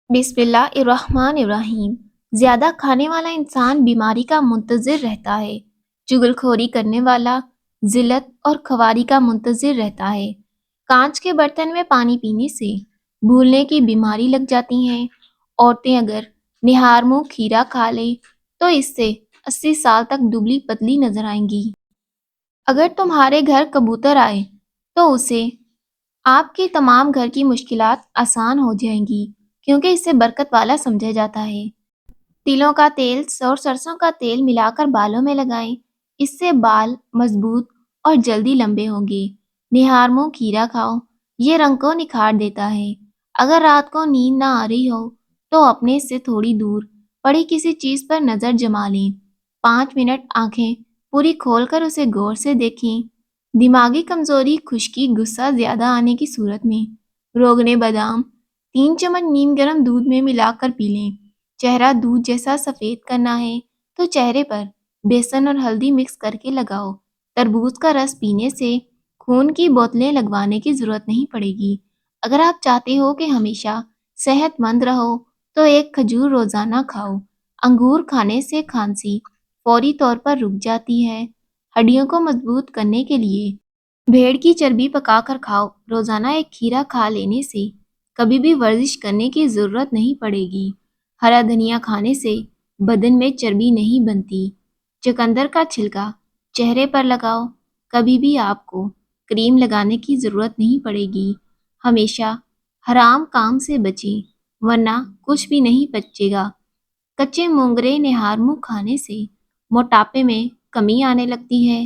بسم اللہ الرحمن الرحیم۔ زیادہ کھانے والا انسان بیماری کا منتظر رہتا ہے۔ چغل خوری کرنے والا ذلت اور خواری کا منتظر رہتا ہے۔ کانچ کے برتن میں پانی پینے سے بھولنے کی بیماری لگ جاتی ہیں۔ عورتیں اگر نہار منہ کھیرا کھا لیں تو اس سے 80 سال تک دبلی پتلی نظر آئیں گی۔ اگر تمہارے گھر کبوتر آئے تو اسے آپ کی تمام گھر کی مشکلات آسان ہو جائیں گی، کیونکہ اسے برکت والا سمجھا جاتا ہے۔ تلوں کا تیل اور سرسوں کا تیل ملا کر بالوں میں لگائیں، اس سے بال مضبوط اور جلدی لمبے ہوں گے۔ نہار منہ کھیرا کھاؤ، یہ رنگ کو نکھار دیتا ہے۔ اگر رات کو نیند نہ آ رہی ہو تو اپنے سے تھوڑی دور پڑی کسی چیز پر نظر جما لیں۔ 5 منٹ آنکھیں پوری کھول کر اسے غور سے دیکھیں۔ دماغی کمزوری، خشکی، غصہ زیادہ آنے کی صورت میں روغن بادام 3 چمچ نیم گرم دودھ میں ملا کر پی لیں۔ چہرہ دودھ جیسا سفید کرنا ہے تو چہرے پر بیسن اور ہلدی مکس کر کے لگاؤ۔ تربوز کا رس پینے سے خون کی بوتلیں لگوانے کی ضرورت نہیں پڑے گی۔ اگر آپ چاہتے ہو کہ ہمیشہ صحت مند رہو تو ایک کھجور روزانہ کھاؤ۔ انگور کھانے سے کھانسی فوری طور پر رک جاتی ہے۔ ہڈیوں کو مضبوط کرنے کے لیے بھیڑ کی چربی پکا کر کھاؤ۔ روزانہ ایک کھیرا کھا لینے سے کبھی بھی ورزش کرنے کی ضرورت نہیں پڑے گی۔ ہرا دھنیا کھانے سے بدن میں چربی نہیں بنتی۔ چقندر کا چھلکا چہرے پر لگاؤ، کبھی بھی آپ کو کریم لگانے کی ضرورت نہیں پڑے گی۔ ہمیشہ حرام کام سے بچیں ورنہ کچھ بھی نہیں بچے گا۔ کچے مونگرے نہار منہ کھانے سے موٹاپے میں کمی آنے لگتی ہے۔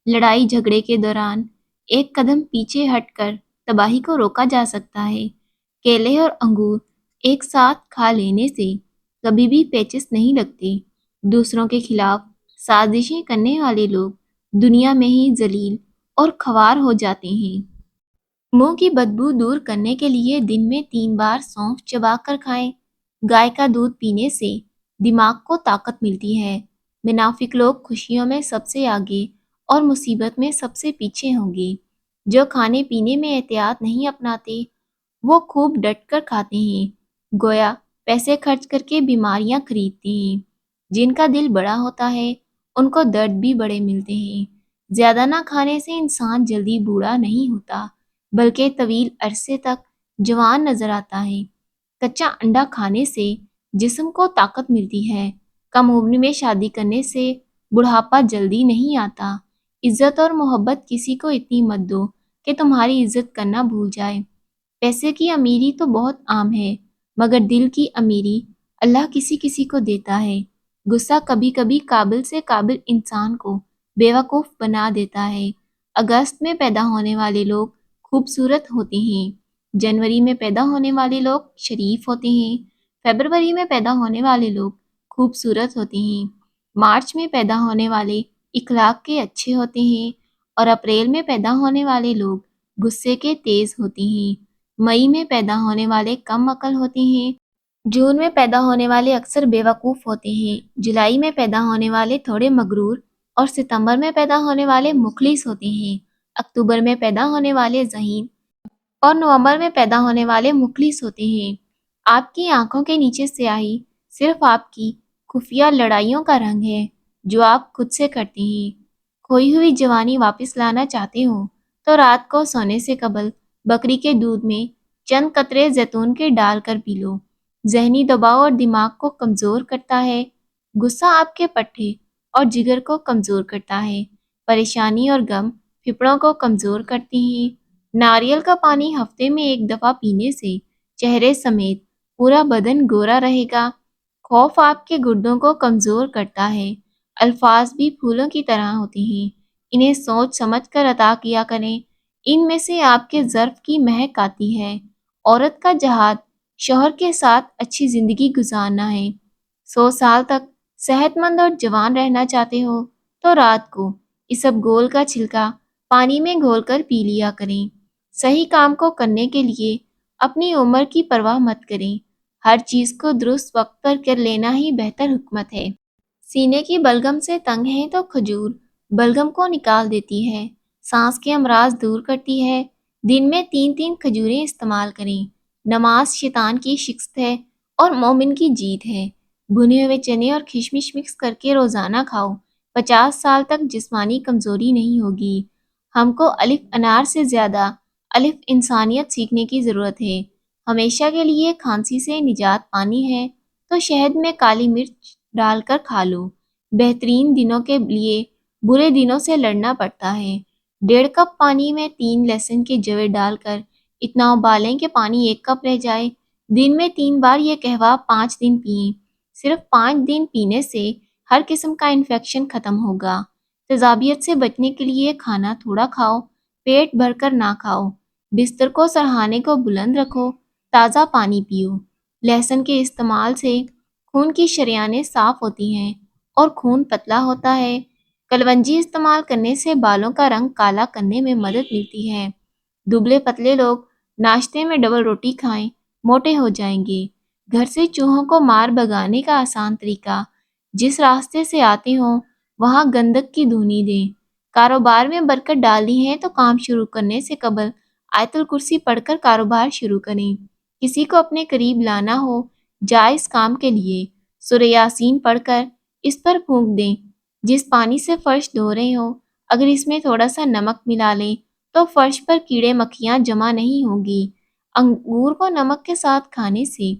لڑائی جھگڑے کے دوران ایک قدم پیچھے ہٹ کر تباہی کو روکا جا سکتا ہے۔ کیلے اور انگور ایک ساتھ کھا لینے سے کبھی بھی پیچس نہیں لگتے۔ دوسروں کے خلاف سازشیں کرنے والے لوگ دنیا میں ہی ذلیل اور خوار ہو جاتے ہیں۔ منہ کی بدبو دور کرنے کے لیے دن میں 3 بار سونف چبا کر کھائیں۔ گائے کا دودھ پینے سے دماغ کو طاقت ملتی ہے۔ منافق لوگ خوشیوں میں سب سے آگے اور مصیبت میں سب سے پیچھے ہوں گے۔ جو کھانے پینے میں احتیاط نہیں اپناتے وہ خوب ڈٹ کر کھاتے ہیں، گویا پیسے خرچ کر کے بیماریاں خریدتے ہیں۔ جن کا دل بڑا ہوتا ہے ان کو درد بھی بڑے ملتے ہیں۔ زیادہ نہ کھانے سے انسان جلدی بوڑھا نہیں ہوتا بلکہ طویل عرصے تک جوان نظر آتا ہے۔ کچا انڈا کھانے سے جسم کو طاقت ملتی ہے۔ کم عمر میں شادی کرنے سے بڑھاپا جلدی نہیں آتا۔ عزت اور محبت کسی کو اتنی مت دو کہ تمہاری عزت کرنا بھول جائے۔ پیسے کی امیری تو بہت عام ہے مگر دل کی امیری اللہ کسی کسی کو دیتا ہے۔ غصہ کبھی کبھی قابل سے قابل انسان کو بیوقوف بنا دیتا ہے۔ اگست میں پیدا ہونے والے لوگ خوبصورت ہوتے ہیں۔ جنوری میں پیدا ہونے والے لوگ شریف ہوتے ہیں۔ فروری میں پیدا ہونے والے لوگ خوبصورت ہوتے ہیں۔ مارچ میں پیدا ہونے والے اخلاق کے اچھے ہوتے ہیں اور اپریل میں پیدا ہونے والے لوگ غصے کے تیز ہوتے ہیں۔ مئی میں پیدا ہونے والے کم عقل ہوتے ہیں۔ جون میں پیدا ہونے والے اکثر بے وقوف ہوتے ہیں۔ جولائی میں پیدا ہونے والے تھوڑے مغرور اور ستمبر میں پیدا ہونے والے مخلص ہوتے ہیں۔ اکتوبر میں پیدا ہونے والے ذہین اور نومبر میں پیدا ہونے والے مخلص ہوتے ہیں۔ آپ کی آنکھوں کے نیچے سیاہی صرف آپ کی خفیہ لڑائیوں کا رنگ ہے جو آپ خود سے کرتے ہیں۔ کھوئی ہوئی جوانی واپس لانا چاہتے ہو تو رات کو سونے سے قبل بکری کے دودھ میں چند قطرے زیتون کے ڈال کر پی لو۔ ذہنی دباؤ اور دماغ کو کمزور کرتا ہے۔ غصہ آپ کے پٹھے اور جگر کو کمزور کرتا ہے۔ پریشانی اور غم پھیپھڑوں کو کمزور کرتے ہیں۔ ناریل کا پانی ہفتے میں 1 دفعہ پینے سے چہرے سمیت پورا بدن گورا رہے گا۔ خوف آپ کے گردوں کو کمزور کرتا ہے۔ الفاظ بھی پھولوں کی طرح ہوتے ہیں، انہیں سوچ سمجھ کر ادا کیا کریں۔ ان میں سے آپ کے ظرف کی مہک آتی ہے۔ عورت کا جہاد شوہر کے ساتھ اچھی زندگی گزارنا ہے۔ 100 سال تک صحت مند اور جوان رہنا چاہتے ہو تو رات کو اسبگول کا چھلکا پانی میں گھول کر پی لیا کریں۔ صحیح کام کو کرنے کے لیے اپنی عمر کی پرواہ مت کریں۔ ہر چیز کو درست وقت پر کر لینا ہی بہتر حکمت ہے۔ سینے کی بلغم سے تنگ ہے تو کھجور بلغم کو نکال دیتی ہے، سانس کے امراض دور کرتی ہے۔ دن میں 3 کھجوریں استعمال کریں۔ نماز شیطان کی شکست ہے اور مومن کی جیت ہے۔ بھنے ہوئے چنے اور کشمش مکس کر کے روزانہ کھاؤ، 50 سال تک جسمانی کمزوری نہیں ہوگی۔ ہم کو الف انار سے زیادہ الف انسانیت سیکھنے کی ضرورت ہے۔ ہمیشہ کے لیے کھانسی سے نجات پانی ہے تو شہد میں کالی مرچ ڈال کر کھا لو۔ بہترین دنوں کے لیے برے دنوں سے لڑنا پڑتا ہے۔ 1.5 کپ پانی میں 3 لہسن کے جوے ڈال کر اتنا ابالیں کہ پانی 1 کپ رہ جائے۔ دن میں 3 بار یہ قہوہ 5 دن پئیں۔ صرف 5 دن پینے سے ہر قسم کا انفیکشن ختم ہوگا۔ تیزابیت سے بچنے کے لیے کھانا تھوڑا کھاؤ، پیٹ بھر کر نہ کھاؤ۔ بستر کو سرہانے کو بلند رکھو، تازہ پانی پیو۔ لہسن کے استعمال سے خون کی شریانیں صاف ہوتی ہیں اور خون پتلا ہوتا ہے۔ کلونجی استعمال کرنے سے بالوں کا رنگ کالا کرنے میں مدد ملتی ہے۔ دبلے پتلے لوگ ناشتے میں ڈبل روٹی کھائیں، موٹے ہو جائیں گے۔ گھر سے چوہوں کو مار بھگانے کا آسان طریقہ، جس راستے سے آتے ہوں وہاں گندگ کی دھونی دیں۔ کاروبار میں برکت ڈالنی ہے تو کام شروع کرنے سے قبل آیت الکرسی پڑھ کر کاروبار شروع کریں۔ کسی کو اپنے قریب لانا ہو جائز کام کے لیے، سورہ یاسین پڑھ کر اس پر پھونک دیں۔ جس پانی سے فرش دھو رہے ہوں اگر اس میں تھوڑا سا نمک ملا لیں تو فرش پر کیڑے مکھیاں جمع نہیں ہوں گی۔ انگور کو نمک کے ساتھ کھانے سے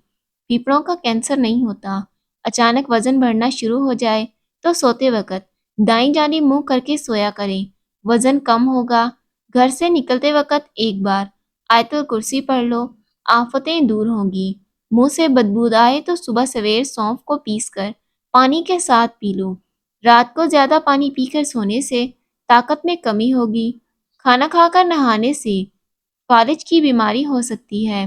پھیپھڑوں کا کینسر نہیں ہوتا۔ اچانک وزن بڑھنا شروع ہو جائے تو سوتے وقت دائیں جانب منہ کر کے سویا کریں، وزن کم ہوگا۔ گھر سے نکلتے وقت ایک بار آیت الکرسی پڑھ لو، آفتیں دور ہوں گی۔ منہ سے بدبو آئے تو صبح سویر سونف کو پیس کر پانی کے ساتھ پی لو۔ رات کو زیادہ پانی پی کر سونے سے طاقت میں کمی ہوگی۔ کھانا کھا کر نہانے سے فالج کی بیماری ہو سکتی ہے۔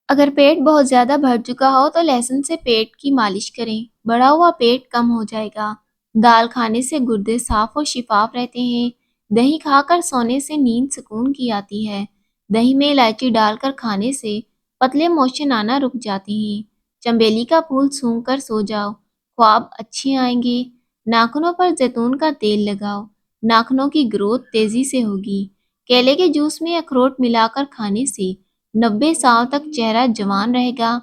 اگر پیٹ بہت زیادہ بھر چکا ہو تو لہسن سے پیٹ کی مالش کریں، بڑھا ہوا پیٹ کم ہو جائے گا۔ دال کھانے سے گردے صاف و شفاف رہتے ہیں۔ دہی کھا کر سونے سے نیند سکون کی آتی ہے۔ دہی میں الائچی ڈال کر کھانے سے پتلے موشن آنا رک جاتے ہیں۔ چنبیلی کا پھول سونگھ کر سو جاؤ، خواب اچھے آئیں گے۔ ناخنوں پر زیتون کا تیل لگاؤ، ناخنوں کی گروتھ تیزی سے ہوگی۔ کیلے کے جوس میں اخروٹ ملا کر کھانے سے 90 سال تک چہرہ جوان رہے گا۔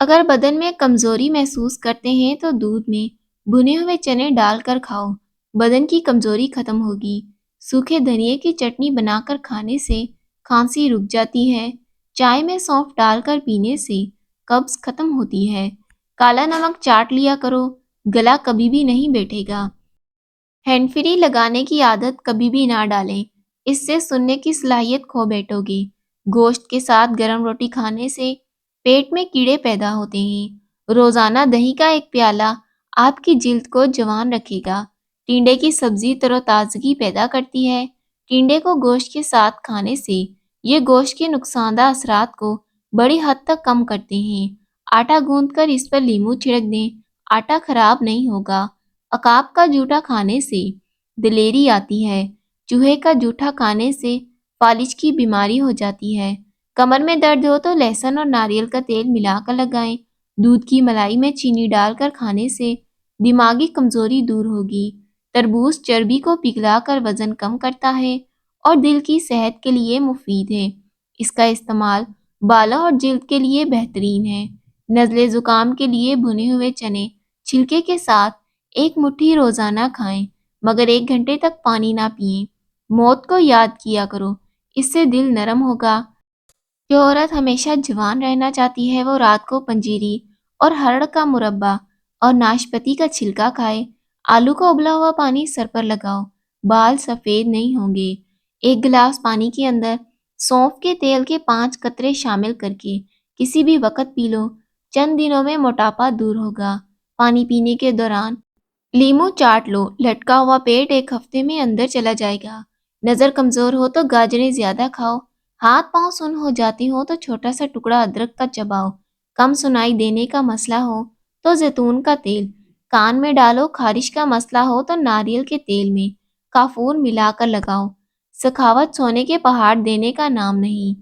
اگر بدن میں کمزوری محسوس کرتے ہیں تو دودھ میں بھنے ہوئے چنے ڈال کر کھاؤ، بدن کی کمزوری ختم ہوگی۔ سوکھے دھنیے کی چٹنی بنا کر کھانے سے کھانسی رک جاتی ہے۔ چائے میں سونف ڈال کر پینے سے قبض ختم ہوتی ہے۔ کالا نمک چاٹ لیا کرو، گلا کبھی بھی نہیں بیٹھے گا۔ ہینڈ فری لگانے کی عادت کبھی بھی نہ ڈالیں، اس سے سننے کی صلاحیت کھو بیٹھو گے۔ گوشت کے ساتھ گرم روٹی کھانے سے پیٹ میں کیڑے پیدا ہوتے ہیں۔ روزانہ دہی کا ایک پیالہ آپ کی جلد کو جوان رکھے گا۔ ٹینڈے کی سبزی تر و تازگی پیدا کرتی ہے۔ ٹینڈے کو گوشت کے ساتھ کھانے سے یہ گوشت کے نقصان دہ اثرات کو بڑی حد تک کم کرتے ہیں۔ آٹا گوندھ کر اس پر لیموں چھڑک دیں، آٹا خراب نہیں ہوگا۔ عقاب کا جوٹا کھانے سے دلیری آتی ہے۔ چوہے کا جوٹا کھانے سے فالج کی بیماری ہو جاتی ہے۔ کمر میں درد ہو تو لہسن اور ناریل کا تیل ملا کر لگائیں۔ دودھ کی ملائی میں چینی ڈال کر کھانے سے دماغی کمزوری دور ہوگی۔ تربوز چربی کو پگھلا کر وزن کم کرتا ہے اور دل کی صحت کے لیے مفید ہے۔ اس کا استعمال بالوں اور جلد کے لیے بہترین ہے۔ نزلے زکام کے لیے بھنے ہوئے چنے چھلکے کے ساتھ 1 مٹھی روزانہ کھائیں، مگر 1 گھنٹے تک پانی نہ پئیں۔ موت کو یاد کیا کرو، اس سے دل نرم ہوگا۔ جو عورت ہمیشہ جوان رہنا چاہتی ہے وہ رات کو پنجیری اور ہرڑ کا مربع اور ناشپاتی کا چھلکا کھائے۔ آلو کا ابلا ہوا پانی سر پر لگاؤ، بال سفید نہیں ہوں گے۔ 1 گلاس پانی کے اندر سونف کے تیل کے 5 قطرے شامل کر کے کسی بھی وقت پی لو، چند دنوں میں موٹاپا دور ہوگا۔ پانی پینے کے دوران لیموں چاٹ لو، لٹکا ہوا پیٹ 1 ہفتے میں اندر چلا جائے گا۔ نظر کمزور ہو تو گاجریں زیادہ کھاؤ۔ ہاتھ پاؤں سن ہو جاتی ہوں تو چھوٹا سا ٹکڑا ادرک کا چباؤ۔ کم سنائی دینے کا مسئلہ ہو تو زیتون کا تیل کان میں ڈالو۔ خارش کا مسئلہ ہو تو ناریل کے تیل میں کافور ملا کر لگاؤ۔ سخاوت سونے کے پہاڑ دینے کا نام نہیں۔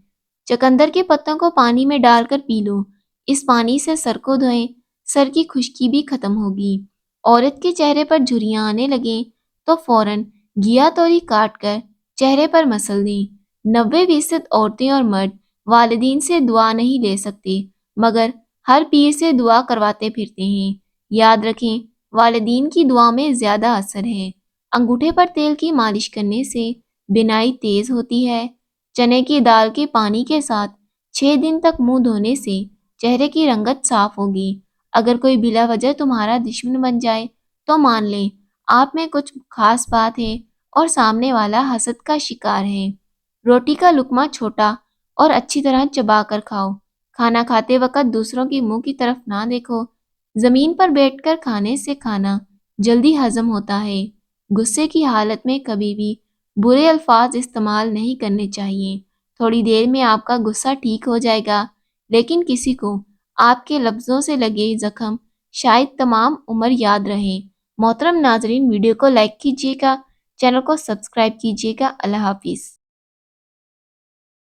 چقندر کے پتوں کو پانی میں ڈال کر پی لو، اس پانی سے سر کو دھوئیں، سر کی خشکی بھی ختم ہوگی۔ عورت کے چہرے پر جھریاں آنے لگیں تو فوراً گھیا توری کاٹ کر چہرے پر مسل دیں۔ 90% عورتیں اور مرد والدین سے دعا نہیں لے سکتے، مگر ہر پیر سے دعا کرواتے پھرتے ہیں۔ یاد رکھیں، والدین کی دعا میں زیادہ اثر ہے۔ انگوٹھے پر تیل کی مالش کرنے سے بینائی تیز ہوتی ہے۔ چنے کی دال کے پانی کے ساتھ 6 دن تک منہ دھونے سے چہرے کی رنگت صاف ہوگی۔ اگر کوئی بلا وجہ تمہارا دشمن بن جائے تو مان لیں آپ میں کچھ خاص بات ہے اور سامنے والا حسد کا شکار ہے۔ روٹی کا لقمہ چھوٹا اور اچھی طرح چبا کر کھاؤ۔ کھانا کھاتے وقت دوسروں کی منہ کی طرف نہ دیکھو۔ زمین پر بیٹھ کر کھانے سے کھانا جلدی ہضم ہوتا ہے۔ غصے کی حالت میں کبھی بھی برے الفاظ استعمال نہیں کرنے چاہیے۔ تھوڑی دیر میں آپ کا غصہ ٹھیک ہو جائے گا، لیکن کسی کو آپ کے لفظوں سے لگے زخم شاید تمام عمر یاد رہے۔ محترم ناظرین، ویڈیو کو لائک کیجیے گا، چینل کو سبسکرائب کیجیے گا۔ اللہ حافظ۔